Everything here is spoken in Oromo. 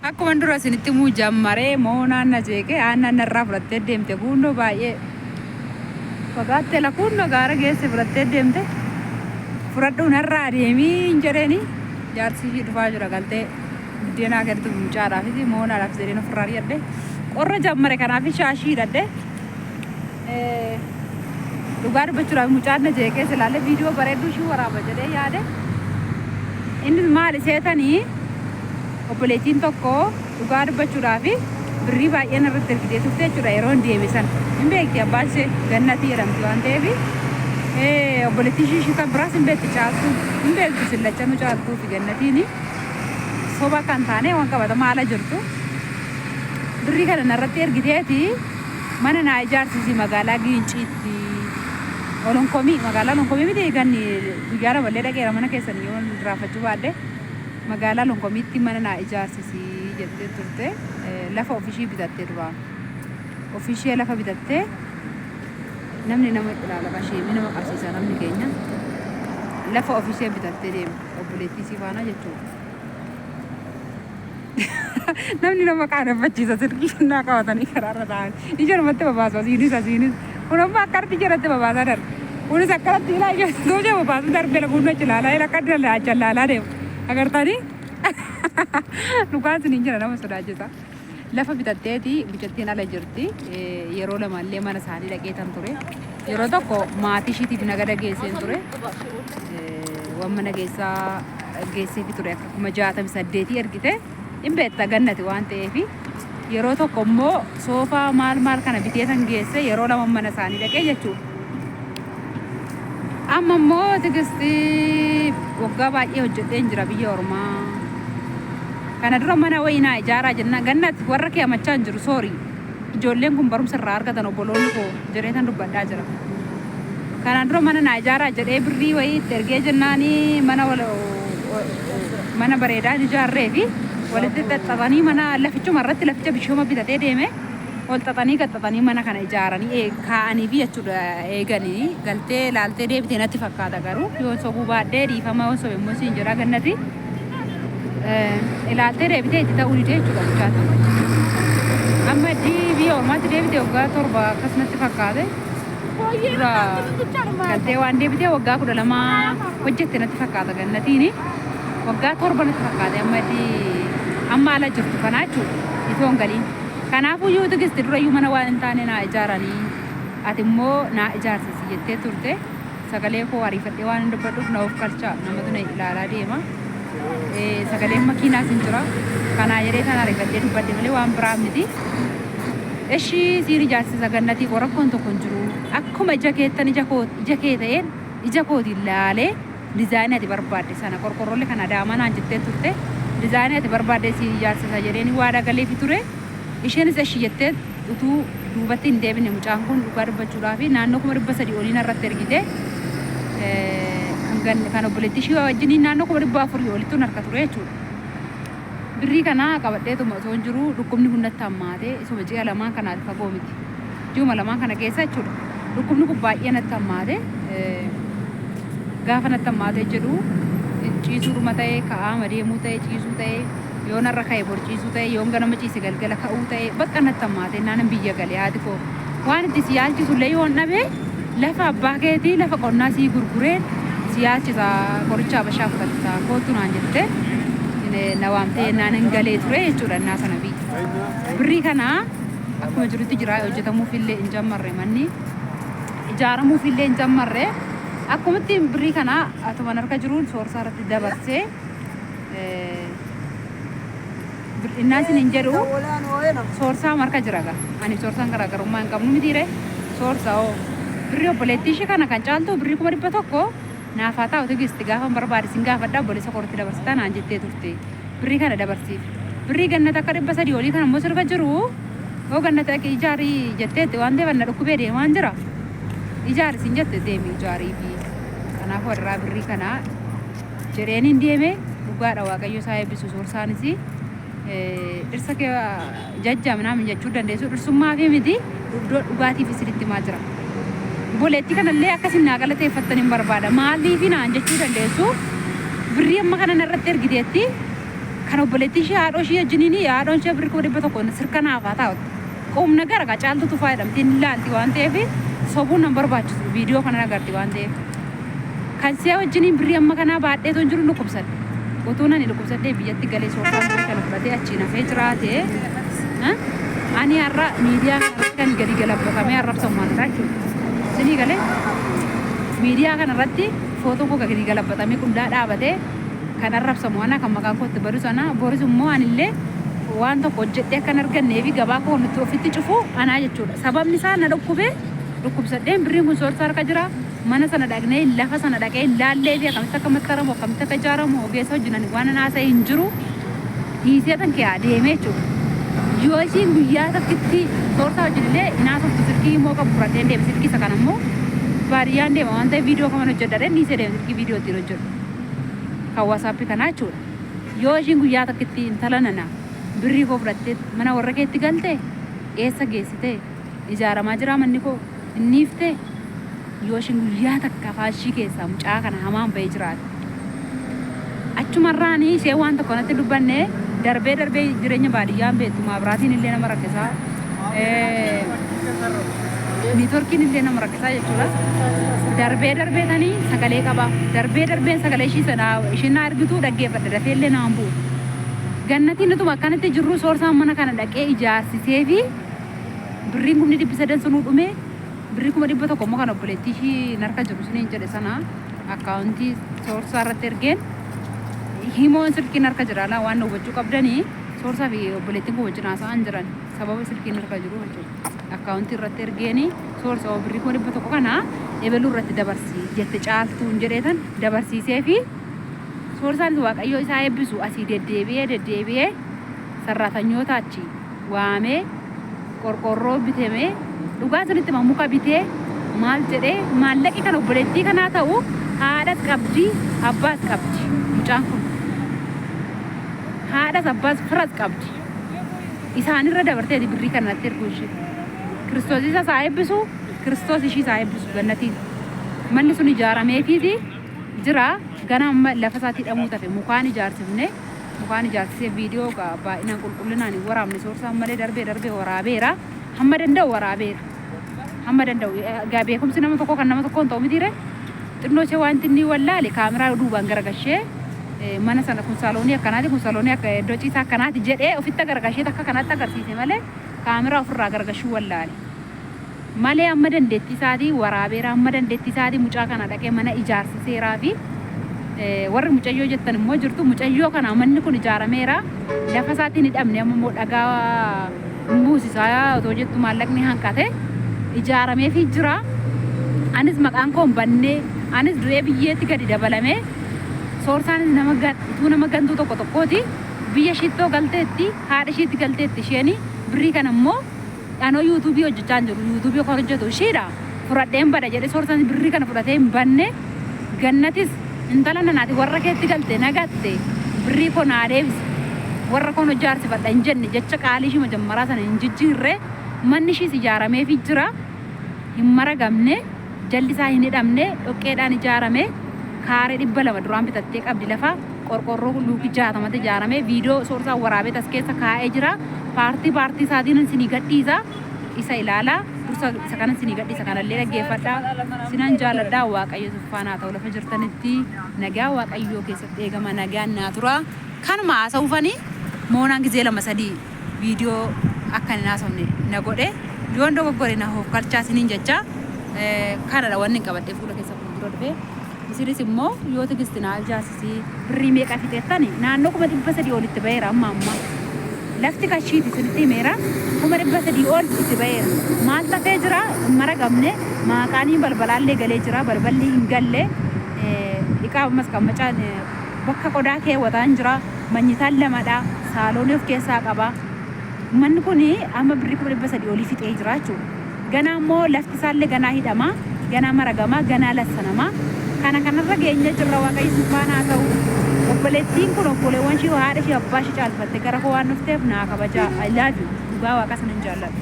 akkuma dura isinitti muu jammaree moo naanna jeeqee aannan irraa fudhattee deemte kunnoo baay'ee fagaattee la kunnoo gaara geesse fudhattee deemte fudhadhuun irraa deemii jedheeni jaarsi dhufaa jira galtee buddeenaa kennitu mucaadhaafis moonaadhaaf jedheen ofirraa hidhadhe qorra jammare kanaaf shaashii hidhadhe dhugaa dubbachuudhaaf mucaan na jeeqee silaalee viidiyoo bareedduu ishii waraaba jedhee yaade inni maali seetanii obboleettiin tokko dhugaa dubbachuudhaaf birrii baay'een irratti ergitee turte jechuudha yeroo hin deeme san hin beekti abbaan ishee Gannatii jedhamti waan ta'eef obboleettiin ishii kan biraas hin beekti caaltuu hin beektu sillachanu caaltuu fi Gannatiin soba kan taane waan qabatamaa ala jirtu birrii kana narratti ergiteeti mana naa ijaarsisi magaalaa Giinciitti Olonkomii magaalaa Olonkomii miti ganni guyyaa lamallee dhaqeera mana keessanii yoo raafachuu baadde magaalaa Olonkomiitti mana naa ijaarsisi jettee turte lafa ofishii bitattee duraan ofishee lafa bitattee namni nama ilaala bashee nama qabsiisa namni keenya lafa ofishee bitattee deemu obboleettii si faana jechuudha. Namni nama qaaneffachiisa sirkii naa qabatanii karaarra ta'an ijoollematti babaasu asiinis kun amma akkatti jedhatti babaasaa darbe kunis akkanatti ilaa ijoollee babaasu darbee laguun achi ilaalaa akkatti ilaalaa deemu agartanii dhugaan siniin jira nama sodaachisa lafa bitatteeti bitattiin ala jirti yeroo lamallee mana isaanii dhaqeetan ture yeroo tokko maatii ishiitiif nagada geesseen ture waan mana keessaa geesseefi ture akka 68 ergite hin beekta Gannati waan ta'eef yeroo tokko immoo soofaa maal kana biteetan geesse yeroo lama mana isaanii dhaqee jechuudha. Amma immoo Tigistii waggaa baay'ee hojjeteen jira biyya ormaa. Kana dura mana wayinaa ijaaraa jenna Gannati warra kee amachaa hin jiru soorii ijoolleen kun barumsa irraa argatan obboloonni koo jireetan dubbadhaa jira. Kana dura mana naa ijaaraa jedhee birrii wayii itti ergee jennaanii mana bareedaan ijaarree fi walitti xaxxatanii mana lafichuma irratti laficha bishooma bitatee deeme wal xaxanii gaxxatanii mana kana ijaaranii kaa'anii fi jechuudha eeganii galtee laaltee deebitee natti fakkaata garuu yoo sobuu baadhee dhiifama yoo sobe immoo siin jira Gannati ilaaltee deebitee itti ta'uu didee jechuudha mucaatu amma biyya ormaatti deebitee waggaa 7 akkasumatti fakkaate galtee waan deebitee waggaa 12 hojjette natti fakkaata Gannatiin waggaa 7 natti fakkaate amma ala jirtu kana jechuudha itoon galiin kanaafuu yoo Tigisti durayyuu mana waan hin taane naa ijaaranii ati immoo naa ijaarsisi jettee turte sagalee koo ariifadhee waan hin dubbadhuuf na of kalchaa namatu na ilaalaa deema sagaleen makiinaas hin jira kanaa jedhee kan ariifadhee dubbadhe malee waan biraa miti ishii siin ijaarsisa Gannatii qorakkoon tokko hin jiru akkuma ija keettan ija kee ta'een ija kooti ilaalee dizaayinii ati barbaadde sana qorqorroolle kan adaamanaan jettee turte dizaayinii ati barbaadde si ijaarsisa jedheeni waa dagaleefi ture isheenis ishii jettee utuu duubatti hin deebine mucaan kun dhugaa dubbachuudhaaf naannoo 300 oliin irratti ergite kan obboleettii ishii wajjiniin naannoo 400 olittuun harka ture jechuudha. Birrii kana qabadheetuma osoo hin jiru dhukkubni kun natti hammaatee isuma ji'a lamaan kanaati fagoo miti ji'uma lamaan kana keessa jechuudha dhukkubni kun baay'ee natti hammaatee gaafa natti hammaatee jedhu ciisuu dhuma ta'ee ka'aama deemuu ta'ee ciisuu ta'ee yoon irra ka'e borciisuu ta'ee yoon ganama ciise galgala ka'uu ta'ee bakka natti hammaatee naanan biyya galee haati koo waan itti si yaalchisullee yoon dhabee lafa abbaa keetii lafa qonnaa sii gurgureen si yaalchisa qoricha Habashaa fudhatta kootu naan jettee na waamtee naanan galee ture jechuudha innaa sana birrii kana akkuma jirutti jira hojjetamuufillee hin jammarre manni ijaaramuufillee hin jammarre akkumatti birrii kana atuman harka jiruun soorsaa irratti dabarsee innaan sin hin jedhu soorsaa marka jira ani soorsaan garaagarummaa hin qabnu mitiire soorsaa birrii obboleettii ishee kana kan caaltu birrii 100 naafaa taa'u Tigisti gaafa barbaade sin gaafadha obboleessa kootti dabarsitaa naan jettee turte birrii kana dabarsiif birrii Gannata akka 300 olii kana immoo sirba jiru yoo Gannata akka ijaarii jetteetti waan ta'eef na dhukkubee deemaan jira ijaari sin jette deemi ijaarii fi kanaafuu irraa birrii kana jedheen hin deeme dhugaadha waaqayyo isaa eebbisu soorsaanis dhirsa kee jajjaa minaamin jechuu dandeessu dhirsummaa fi miti dhugaatiif isinitti himaa jira boleetti kanallee akkasin naa galateeffattan hin barbaada maaliif naan jechuu dandeessu birrii amma kana irratti ergiteetti kan obboleettii ishee haadhoo ishee wajjiniin haadhoon ishee birrii 100 sirkanaafaa taa'utti. Qomna gara caaltutu fayyadamti ilaalti waan ta'eef sobuun nan barbaachisu viidiyoo kana agarti waan ta'eef. Kan si'a wajjiniin birrii amma kanaa baadhee toon jiru lukkubsadhe. Utuu nani lukkubsadhee biyyatti galee soofaan birrii kana fudhatee achiin hafee jiraatee ani har'a miidiyaa kan gadi galabbatamee arrabsamu waan jechuudha. Sinii galee miidiyaa kanarratti footoo koo gadi galabbatamee qundaa dhaabatee kan arrabsamu ana kan maqaan kootti badu sana boris immoo anillee waan tokko hojjedhee akkan argannee fi gabaa koo nuti ofitti cufu anaa jechuudha. Sababni isaa na dhukkubsadheen birriin kun soorsaa harka jira. Mana sana dhaqnee lafa sana dhaqee laallee fi akkamitti akka maxxaramu akkamitti akka ijaaramu ogeessa wajjinan waan naasa hin jiru dhiisee tan kee adeemee jechuudha. Yoo isiin guyyaa tokkitti soorsaa wajjinillee inaasoftu silkii immoo qabu fudhatee deema silkii isa kana immoo baadiyyaan deema waan ta'eef viidiyoo kaman hojjedhadheen dhiisee deema silkii viidiyoo ittiin hojjedhu. Kan waasaappii kanaa jechuudha. Yoo isiin guyyaa tokkitti intala nana birrii koo fudhattee mana warra keetti galtee eessa geessitee ijaaramaa jira manni koo inni iftee yoo ishiin guyyaa takka faashii keessaa mucaa kana hamaan bahee jiraate. Achumarraanii ishee waan tokko natti dubbanne darbee jireenya baadiyyaan beektu maabiraatiin illee nama rakkisaa niitworkiin illee nama rakkisaa jechuudha. Darbee tanii sagalee qaba. Darbeen sagalee ishii na argitu dhaggeeffadha dafee illee naan bu'u. Gannatiin utuma akkanatti jirru soorsaan mana kana dhaqee ijaarsisee fi birriin kumni 300 sunuu dhumee birrii 100 immoo kan obboleettii ishii narka jiru siniin jedhe sana akkaawuntii soorsaa irratti ergeen himoon silkiin harka jira laa waan hubachuu qabdanii soorsaa fi obboleettiin kun wajjin haasa'an jiran sababa silkiin harka jiru jechuudha. Akkaawuntii irratti ergeeni soorsaa birrii 100 kana ebaluu irratti dabarsii jette caaltuun jedheetan dabarsiisee fi soorsaan waaqayyoo isaa eebbisu asii deddeebi'ee sarraatanyoota achi waamee qorqorroo bitamee dhugaa sanitti muka bitee maal jedhee maallaqi kan obboleettii kanaa ta'u haadhas qabdi abbaas qabdi mucaan kun haadhas abbaas firas qabdi isaanirra dabartee birrii kanatti erguu ishee kiristoos isa isaa eebbisu kiristoos ishii isaa eebbisu gannatiin manni sun ijaarameefiiti jira gana amma lafa isaatii dhamuu tafe mukaan ijaarsisee viidiyoo baay'inaan qulqullinaan hin waraabne soorsaan malee darbee waraabeera hamma danda'u waraabeera. Hamma danda'u beekumsi nama tokko kan nama tokkoon ta'u mitiire xinnoo ishee waan inni wallaale kaameraa duubaan garagashee mana sana kun saaloonii akkanaati kun saaloonii akka iddoo ciisaa akkanaati jedhee ofitti garagashee akka kanatti agarsiise malee kaameraa ofirraa garagashuu wallaale. Malee amma dandeettii isaatii waraabeera amma dandeettii isaatii mucaa kana dhaqee mana ijaarsiseeraa fi warri mucayyoo jettan immoo jirtu mucayyoo kana manni kun ijaarameera lafa isaatiin hidhamne amma immoo dhagaa buusisaa otoo jettu maallaqni hanqate ijaaramee fi jira. Anis maqaan koo bannee anis du'ee biyyeetti gadi dabalamee soorsaanis nama gantuu tokkooti biyya shittoo galteetti haadha ishiitti galteetti isheen birrii kana immoo anoo yuutuubii hojjechaa jiru yuutuubii kan hojjetu ishiidha fudhadheen bada jedhe soorsaanis birrii kana fudhatee hin banne gannatis intala nanaati warra keetti galte nagatte birrii koo naa deebise warra koon hojjaarsifadha hin jenne jecha qaalii ishii majammaraa sana hin jijjiirre manni ishiis ijaaramee fi jira hin maragamne jalli isaa hin hidhamne dhoqqeedhaan ijaarame kaaree 200 duraan bitattee qabdi lafa qorqorroo luukii 60 ijaarame viidiyoo soorsaa waraabee tas keessa kaa'ee jira paartii isaatiin sinii gadhiisa isa ilaalaa dursa isa kana sinii gadhiisa kanallee dhaggeeffadhaa sinan jaaladhaa waaqayyo subhaanaa ta'u lafa jirtanitti nagaa waaqayyoo keessatti eegama nagaan naa tura kanuma haasa'uufanii moonaan gizee 2-3 viidiyoo akka hin haasofne na godhe yoon dogoggore na hoof galchaa siniin jecha kanadha wanni qabadhee fuula keessa fuuldura dhufee isinis immoo yoo tigistinaa ijaasisii birrii meeqa fixeettani naannoo 300 olitti baheera amma lafti kashiiti sinitti himeera 300 ol itti baheera maal tafee jira maragamne maaqaanii balbalaallee galee jira balballi hin galle dhiqaa ammas qammacaan bakka qodaa keewwataan jira manyitaan lamadha saaloonii of keessaa qaba. Manni kun amma birrii 300 olii fixee jira jechuudha. Ganaa immoo lafti isaallee ganaa hidhama, ganaa maragama, ganaa lassanama. Kana kanarra geenya jirra waaqayyo subhaanaa ta'u. Obboleettiin kun obboleewwan ishee haadha ishee abbaa ishee caalfatte gara koo waan dhufteef naa kabaja. I love you. Dhugaa waaqa sanan jaalladha.